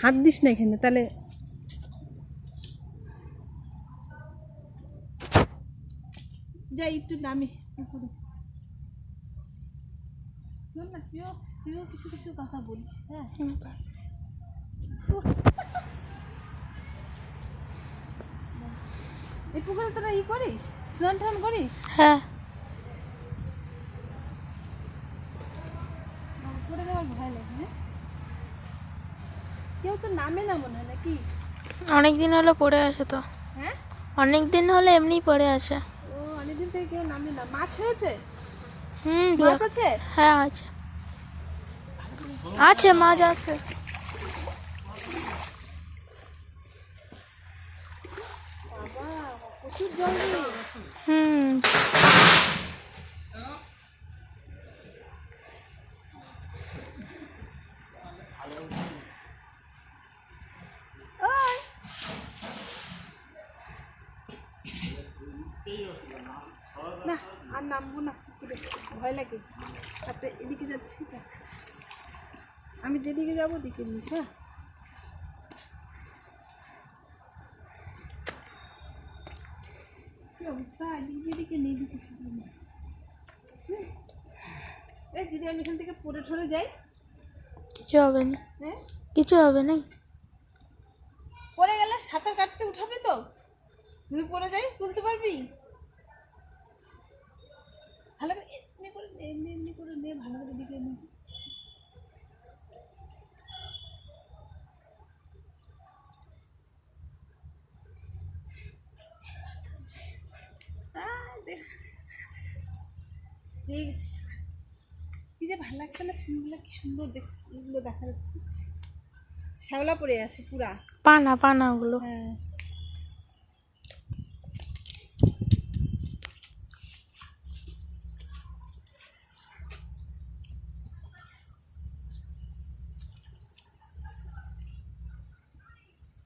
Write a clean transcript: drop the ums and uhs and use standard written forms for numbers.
হাত দিস না এখানে, তাহলে যাই একটু নামি উপরে। শোন না, তুইও কিছু কিছু কথা বলিস। হ্যাঁ, এই পুকুরে তোরা করিস, স্নান টান করিস? হ্যাঁ। পড়ে যাওয়ার ভয় লাগে। হ্যাঁ, কেউ তো নামে না মনে হয়, নাকি? অনেক দিন হলো পড়ে আসে তো। হ্যাঁ, অনেক দিন হলে এমনি পড়ে আসে। ও অনেকদিন থেকে কেউ নামে না। মাছ হয়েছে? মাছ আছে? হ্যাঁ আছে, আছে মাছ আছে। প্রচুর জল রে। না আর নামবো না, ভয় লাগে। তারপরে এদিকে যাচ্ছি, আমি যেদিকে যাবো দিকে নিস। হ্যাঁ, কি অবস্থা, এদিকে নেই, দিকে এই যদি আমি এখান থেকে পড়ে ঠরে যাই? কিছু হবে না। হ্যাঁ, কিছু হবে না। পড়ে গেলে সাঁতার কাটতে উঠাবে তো? যদি পড়ে যাই তুলতে পারবি? ভালো করে এমনি করে নে, এমনি করে নে, ভালো করে দিকে নে। হয়ে গেছে। কি যে ভালো লাগছে না, সিনগুলো কি সুন্দর এগুলো দেখা যাচ্ছে। শ্যাওলা পড়ে আছে পুরা। পানা পানা ওগুলো। হ্যাঁ।